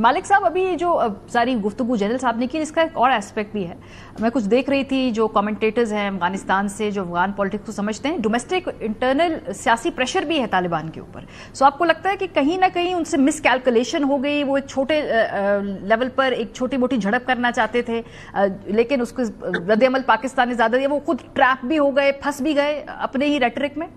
مالک صاحب ابھی جو ساری گفتگو جنرل صاحب نے کی اس کا ایک اور ایسپیکٹ بھی ہے. میں کچھ دیکھ رہی تھی جو کامنٹیٹرز ہیں افغانستان سے جو افغان پالیٹکس کو سمجھتے ہیں, ڈومیسٹک انٹرنل سیاسی پریشر بھی ہے طالبان کے اوپر. سو آپ کو لگتا ہے کہ کہیں نہ کہیں ان سے مس کیلکولیشن ہو گئی, وہ ایک چھوٹے لیول پر ایک چھوٹی موٹی جھڑپ کرنا چاہتے تھے لیکن اس کو رد عمل پاکستان نے زیادہ دیا, وہ خود ٹریپ بھی ہو گئے, پھنس بھی گئے اپنے ہی ریٹرک میں؟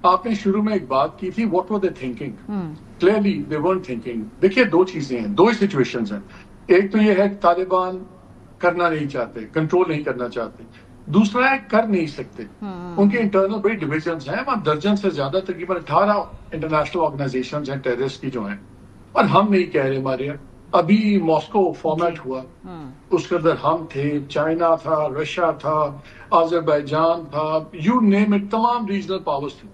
آپ نے شروع میں ایک بات کی تھی, what were they thinking? Clearly they weren't thinking. دیکھیے دو چیزیں ہیں, دو ہی سچویشنز ہیں. ایک تو یہ ہے کہ طالبان کرنا نہیں چاہتے, کنٹرول نہیں کرنا چاہتے. دوسرا ہے کر نہیں سکتے. ان کے انٹرنل بڑی ڈویژنز ہیں, وہاں درجن سے زیادہ تقریباً 18 انٹرنیشنل آرگنائزیشنز ہیں ٹیررسٹ کی جو ہیں, اور ہم نہیں کہہ رہے. ہمارے ابھی ماسکو فارمیٹ ہوا, اس کے اندر ہم تھے, چائنا تھا, رشیا تھا, آذربائیجان تھا, یو نیم اٹ, تمام ریجنل پاورز تھے.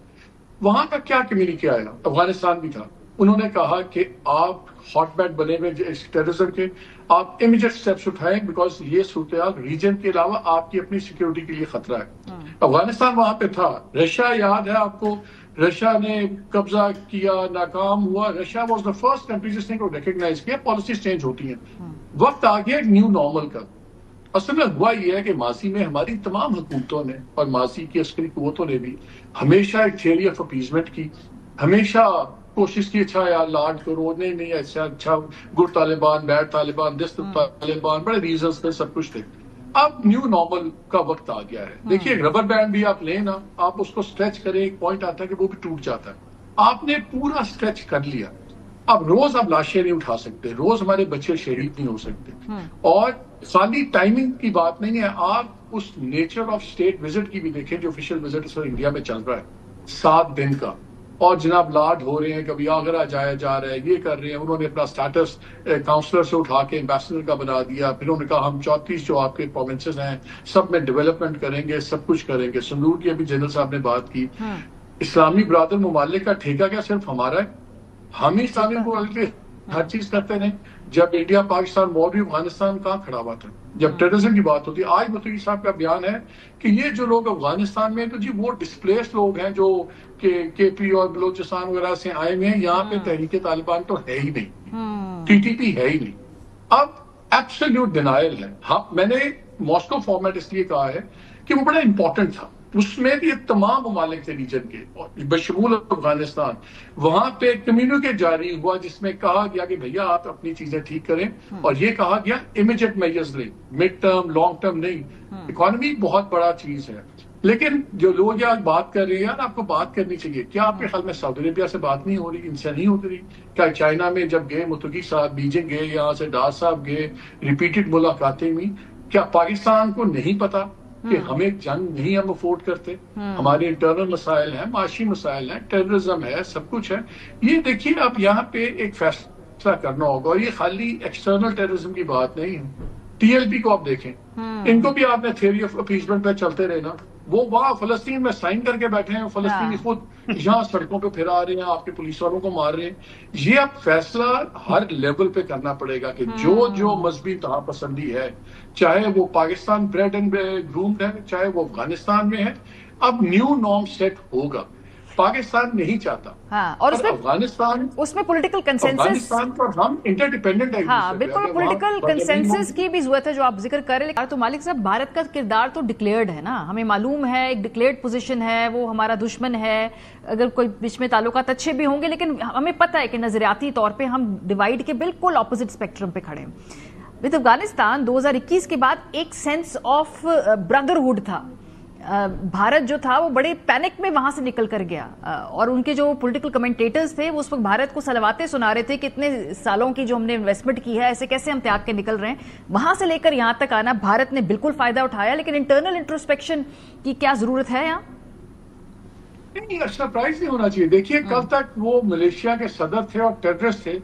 وہاں کا کیا کمیونیکے آیا؟ افغانستان بھی تھا. انہوں نے کہا کہ آپ ہاٹ بیٹ بنے ہوئے ٹیررزم کے, آپ امیڈیٹ سٹیپس اٹھائیں بیکاز یہ صورتحال ریجن کے علاوہ آپ کی اپنی سیکیورٹی کے لیے خطرہ ہے. افغانستان وہاں پہ تھا. رشیا یاد ہے آپ کو, رشیا نے قبضہ کیا, ناکام ہوا. Russia was the first country جس نے کو ریکگنائز کیا. پالیسیز چینج ہوتی ہیں, وقت آ گیا نیو نارمل کا. اصل میں ہوا یہ ہے کہ ماضی میں ہماری تمام حکومتوں نے اور ماضی کی عسکری قوتوں نے بھی ہمیشہ ایک تھیوری آف اپیزمنٹ کی, ہمیشہ کوشش کی اچھا یار لاڈ کرو, نہیں ایسا اچھا گڈ طالبان, بیڈ طالبان, دس طالبان, بڑے ریزنس تھے, سب کچھ تھے. اب نیو نارمل کا وقت آ گیا ہے. دیکھیے ربر بینڈ بھی آپ لیں نا, آپ اس کو اسٹریچ کریں, ایک پوائنٹ آتا ہے کہ وہ بھی ٹوٹ جاتا ہے. آپ نے پورا اسٹریچ کر لیا. اب روز آپ لاشیں نہیں اٹھا سکتے, روز ہمارے بچے شہید نہیں ہو سکتے. اور خالی ٹائمنگ کی بات نہیں ہے, آپ اس نیچر آف اسٹیٹ وزٹ کی بھی دیکھیں جو آفیشیل وزٹ اس وقت انڈیا میں چل رہا ہے 7 دن کا. اور جناب لاڈ ہو رہے ہیں, کبھی آگرہ جایا جا رہا ہے, یہ کر رہے ہیں. انہوں نے اپنا سٹیٹس کاؤنسلر سے اٹھا کے ایمبیسڈر کا بنا دیا. پھر انہوں نے کہا ہم 34 جو آپ کے پروونسز ہیں سب میں ڈیولپمنٹ کریں گے, سب کچھ کریں گے. سندور کی ابھی جنرل صاحب نے بات کی. اسلامی برادر ممالک کا ٹھیکہ کیا صرف ہمارا ہے؟ ہم ہی اسلامی ممالک کے ہر چیز کرتے رہے. جب انڈیا پاکستان وار بھی افغانستان کہاں کھڑا ہوا تھا جب ٹیررزم کی بات ہوتی ہے؟ آج متقی صاحب کا بیان ہے کہ یہ جو لوگ افغانستان میں تو جی وہ ڈسپلیس لوگ ہیں جو کے پی اور بلوچستان وغیرہ سے آئے ہوئے ہیں. یہاں پہ تحریک طالبان تو ہے ہی نہیں, ٹی ٹی پی ہے ہی نہیں. اب ایبسلیوٹ ڈینائل ہے. ہاں میں نے ماسکو فارمیٹ اس لیے کہا ہے کہ وہ بڑا امپورٹنٹ تھا. اس میں بھی تمام ممالک تھے ریجن کے بشمول افغانستان. وہاں پہ ایک کمیونیکے جاری ہوا جس میں کہا گیا کہ بھیا آپ اپنی چیزیں ٹھیک کریں, اور یہ کہا گیا امیڈیٹ میجرز لیں, مڈ ٹرم لانگ ٹرم نہیں. اکانومی بہت بڑا چیز ہے, لیکن جو لوگ آج بات کر رہے ہیں آپ کو بات کرنی چاہیے. کیا آپ کے خیال میں سعودی عربیہ سے بات نہیں ہو رہی, ان سے نہیں ہوتی رہی؟ کیا چائنا میں جب گئے متقی صاحب, بیجنگ گئے, یہاں سے ڈار صاحب گئے, ریپیٹڈ ملاقاتیں ہوئی. کیا پاکستان کو نہیں پتا کہ ہمیں جنگ نہیں ہم افورڈ کرتے؟ ہمارے انٹرنل مسائل ہیں, معاشی مسائل ہیں, ٹیررزم ہے, سب کچھ ہے. یہ دیکھیے آپ یہاں پہ ایک فیصلہ کرنا ہوگا, اور یہ خالی ایکسٹرنل ٹیررزم کی بات نہیں ہے. ٹی ایل پی کو آپ دیکھیں, ان کو بھی آپ نے تھیوری آف اپیزمنٹ پہ چلتے رہے نا. وہ وہاں فلسطین میں سائن کر کے بیٹھے ہیں, فلسطینی خود یہاں سڑکوں پہ پھرا رہے ہیں, آپ کے پولیس والوں کو مار رہے ہیں. یہ اب فیصلہ ہر لیول پہ کرنا پڑے گا کہ جو مذہبی تہا پسندی ہے, چاہے وہ پاکستان بریڈ اینڈ گرومڈ ہے, چاہے وہ افغانستان میں ہے, اب نیو نارم سیٹ ہوگا. پاکستان نہیں چاہتا, اور افغانستان اس میں پولیٹیکل کنسنسس, پر ہم انٹرڈیپینڈنٹ ہیں. ہاں بالکل پولیٹیکل کنسنسس کی بھی ضرورت ہے جو آپ ذکر کر رہے ہیں. تو مالک صاحب بھارت کا کردار تو ڈکلیئرڈ ہے نا, ہمیں معلوم ہے ایک ڈکلیئرڈ پوزیشن ہے, وہ ہمارا دشمن ہے. اگر کوئی بیچ میں تعلقات اچھے بھی ہوں گے لیکن ہمیں پتہ ہے کہ نظریاتی طور پہ ہم ڈیوائیڈ کے بالکل اپوزٹ اسپیکٹرم پہ کھڑے ہیں. وتھ افغانستان 2021 کے بعد ایک سینس آف بردرہڈ تھا. بھارت جو تھا وہ بڑے پینک میں وہاں سے نکل کر گیا, اور ان کے جو پولیٹیکل کمنٹیٹرز تھے وہ اس وقت بھارت کو صلواتیں سنا رہے تھے کہ اتنے سالوں کی جو ہم نے انویسٹمنٹ کی ہے ایسے کیسے ہم تیاگ کے نکل رہے ہیں. وہاں سے لے کر یہاں تک آنا بھارت نے بالکل فائدہ اٹھایا, لیکن انٹرنل انٹروسپیکشن کی کیا ضرورت ہے یہاں؟ نہیں, سرپرائز نہیں ہونا چاہیے. دیکھیے کل تک وہ ملیشیا کے صدر تھے اور ٹیررسٹ تھے,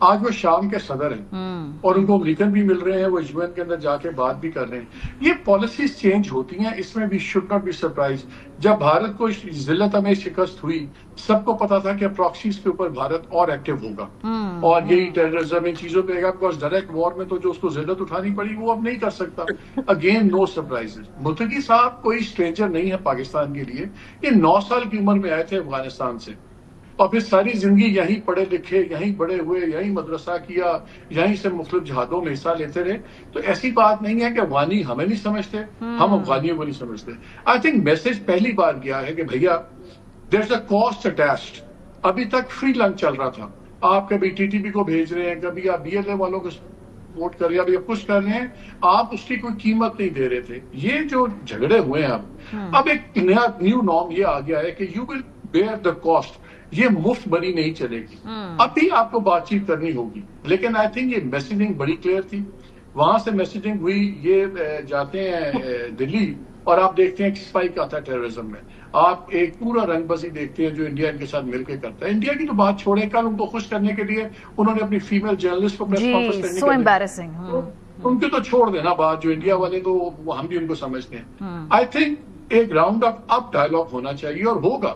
آج وہ شام کے صدر ہیں, اور ان کو امریکن بھی مل رہے ہیں, وہ یو این کے اندر جا کے بات بھی کر رہے ہیں. یہ پالیسیز چینج ہوتی ہیں, اس میں بھی شوڈ ناٹ بی سرپرائز. جب بھارت کو ذلت میں شکست ہوئی, سب کو پتا تھا کہ پراکسیز کے اوپر بھارت اور ایکٹیو ہوگا, اور یہی ٹیررزم ان چیزوں پہ گا, بیکاز ڈائریکٹ وار میں تو جو اس کو ذلت اٹھانی پڑی وہ اب نہیں کر سکتا. Again no surprises. متقی صاحب کوئی اسٹرینجر نہیں ہے پاکستان کے لیے. یہ 9 سال کی عمر میں آئے تھے افغانستان سے, اور پھر ساری زندگی یہیں پڑھے لکھے، یہیں بڑے ہوئے، یہیں مدرسہ کیا، یہیں سے مختلف جہادوں میں حصہ لیتے رہے. تو ایسی بات نہیں ہے کہ افغانی ہمیں نہیں سمجھتے، ہم افغانیوں کو نہیں سمجھتے. آئی تھنک میسج پہلی بار گیا ہے کہ بھیا دیر از اے کاسٹ اٹیچڈ. ابھی تک فری لنچ چل رہا تھا، آپ کبھی ٹی ٹی پی کو بھیج رہے ہیں، کبھی آپ بی ایل اے والوں کو سپورٹ کر رہے ہیں، ابھی آپ کچھ کر رہے ہیں، آپ اس کی کوئی قیمت نہیں دے رہے تھے. یہ جو جھگڑے ہوئے ہیں اب ایک نیا نیو نارم یہ آ گیا ہے کہ you will bear the cost. یہ مفت بنی نہیں چلے گی. اب بھی آپ کو بات چیت کرنی ہوگی، لیکن آئی تھنک یہ میسیجنگ بڑی کلیئر تھی. وہاں سے میسیجنگ ہوئی، یہ جاتے ہیں دلی اور آپ دیکھتے ہیں ایک اسپائک آتا ہے ٹیررزم میں. آپ ایک پورا رنگ بازی دیکھتے ہیں جو انڈیا ان کے ساتھ مل کے کرتا ہے. انڈیا کی تو بات چھوڑے، کل ان کو خوش کرنے کے لیے انہوں نے اپنی فیمیل جرنلسٹ کو پریس کانفرنس کرنے سو ایمبیرسنگ. ان کی تو چھوڑ دینا بات، جو انڈیا والے تو ہم بھی ان کو سمجھتے ہیں. آئی تھنک ایک راؤنڈ اپ ڈائلگ ہونا چاہیے اور ہوگا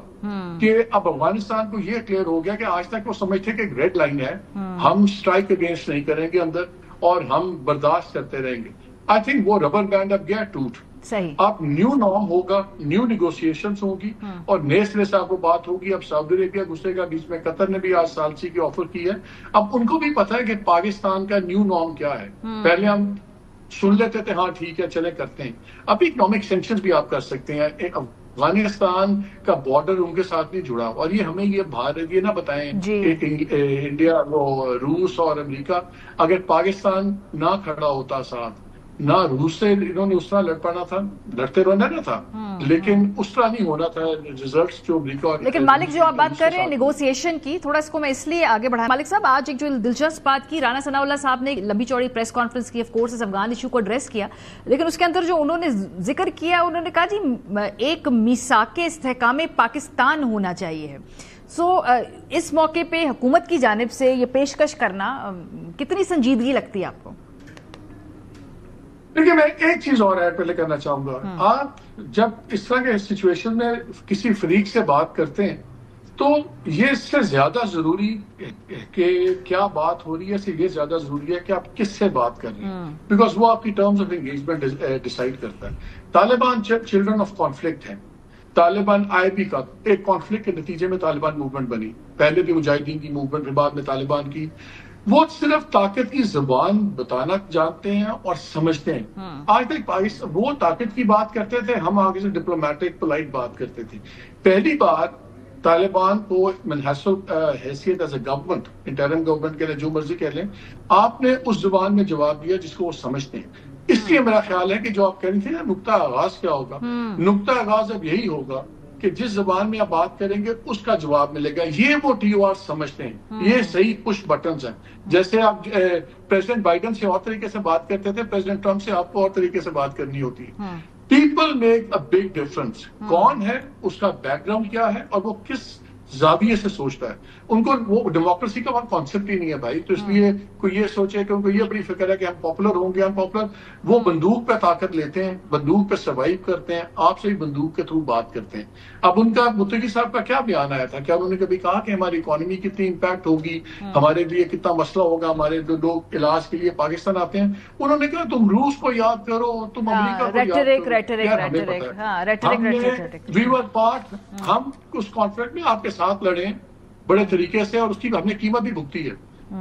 کہ اب افغانستان کو یہ کلیئر ہو گیا کہ آج تک وہ سمجھتے کہ ایک ریڈ لائن ہے، ہم سٹرائک اگینسٹ نہیں کریں گے اندر اور ہم برداشت کرتے رہیں گے. آئی تھنک وہ ربر بینڈ اب گیا ٹوٹ. صحیح. اب نیو نارم ہوگا، نیو نیگوسیشنز ہوں گی اور نئے سرے سے آپ کو بات ہوگی. اب سعودی عربیہ گھسے گا بیچ میں، قطر نے بھی آج ثالثی کی آفر کی ہے. اب ان کو بھی پتا ہے کہ پاکستان کا نیو نارم کیا ہے. پہلے ہم سن لیتے تھے ہاں ٹھیک ہے چلے کرتے ہیں، ابھی اکنامک سینکشنز بھی آپ کر سکتے ہیں. افغانستان کا بارڈر ان کے ساتھ نہیں جڑا اور یہ ہمیں یہ باہر یہ نہ بتائیں انڈیا وہ روس اور امریکہ، اگر پاکستان نہ کھڑا ہوتا ساتھ، نہ روس سے انہوں نے اس طرح لڑ پانا تھا، لڑتے رہنا نہ تھا، لیکن اس طرح نہیں ہونا تھا ریزلٹس جو امریکہ اور. لیکن مالک جو آپ بات کر رہے ہیں نیگوسیشن کی، تھوڑا اس کو میں اس لیے آگے بڑھایا. مالک صاحب آج ایک جو دلچسپ بات کی، رانا ثناء اللہ صاحب نے لمبی چوڑی پریس کانفرنس کی، آف کورس اس افغان ایشو کو ایڈریس کیا، لیکن اس کے اندر جو انہوں نے ذکر کیا، انہوں نے کہا جی ایک میثاق استحکام پاکستان ہونا چاہیے. سو اس موقع پہ حکومت کی جانب سے یہ پیشکش کرنا کتنی سنجیدگی لگتی ہے آپ کو؟ دیکھیے میں ایک چیز اور ایڈ پہلے کرنا چاہوں گا. آپ جب اس طرح کے سچویشن میں کسی فریق سے بات کرتے ہیں تو یہ اس سے زیادہ ضروری کہ کیا بات ہو رہی ہے، اس سے یہ زیادہ ضروری ہے کہ آپ کس سے بات کر رہے ہیں، بیکاز وہ آپ کی ٹرمز آف انگیجمنٹ ڈیسائیڈ کرتا ہے. طالبان چلڈرن آف کانفلکٹ ہیں. طالبان IB کا ایک کانفلکٹ کے نتیجے میں طالبان موومنٹ بنی. پہلے بھی مجاہدین کی موومنٹ، پھر بعد میں طالبان کی. وہ صرف طاقت کی زبان بتانا جانتے ہیں اور سمجھتے ہیں. آج تک وہ طاقت کی بات کرتے تھے، ہم آگے سے ڈپلومیٹک پولائٹ بات کرتے تھے. پہلی بات طالبان کو حیثیت as a government, interim government کے لیے جو مرضی کہہ لیں، آپ نے اس زبان میں جواب دیا جس کو وہ سمجھتے ہیں. اس لیے میرا خیال ہے کہ جو آپ کہہ رہی تھے نا نقطہ آغاز کیا ہوگا، نقطہ آغاز اب یہی ہوگا کہ جس زبان میں آپ بات کریں گے اس کا جواب ملے گا. یہ وہ TOR سمجھتے ہیں، یہ صحیح پش بٹنز ہیں. جیسے آپ پریزیڈنٹ بائیڈن سے اور طریقے سے بات کرتے تھے، پریزیڈنٹ ٹرمپ سے آپ کو اور طریقے سے بات کرنی ہوتی ہے. People make a big difference. کون ہے، اس کا بیک گراؤنڈ کیا ہے اور وہ کس زاویے سے سوچتا ہے. ان کو وہ ڈیموکریسی کا وہاں کانسیپٹ ہی نہیں ہے بھائی. تو اس لیے کوئی یہ سوچے کہ ان کو یہ بڑی فکر ہے کہ ہم پاپولر ہوں گے. ہم پاپولر، وہ بندوق پہ طاقت لیتے ہیں، بندوق پہ سروائیو کرتے ہیں، آپ سے ہی بندوق کے تھرو بات کرتے ہیں. اب ان کا متقی صاحب کا کیا بیان آیا تھا؟ کیا انہوں نے کبھی کہا کہ ہماری اکانومی کتنی امپیکٹ ہوگی، ہمارے لیے کتنا مسئلہ ہوگا، ہمارے جو لوگ علاج کے لیے پاکستان آتے ہیں؟ انہوں نے کہا تم روس کو یاد کرو، تم امریکہ کو یاد کرو. ہم اس کانفلکٹ میں آپ کے ساتھ لڑے بڑے طریقے سے اور اس کی ہم نے قیمت بھی بھگتی ہے.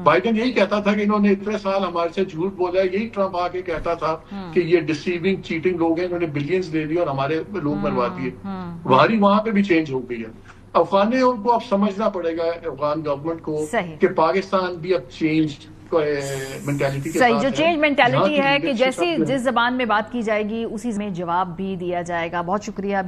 بائیڈن یہی کہتا تھا کہ انہوں نے اتنے سال ہمارے سے جھوٹ بولا ہے. یہی ٹرمپ آ کے کہتا تھا کہ یہ ڈسیونگ چیٹنگ لوگ ہیں، انہوں نے بلینز دے دیے اور ہمارے لوگ مروا دیے. ہماری وہاں پہ بھی چینج ہو گئی ہے. افغانوں کو اب سمجھنا پڑے گا، افغان گورنمنٹ کو، کہ پاکستان بھی اب چینج مینٹیلٹی کے ساتھ ہے. جو چینج مینٹیلٹی ہے کہ جیسی جس زبان میں بات کی جائے گی اسی میں جواب بھی دیا جائے گا. بہت شکریہ.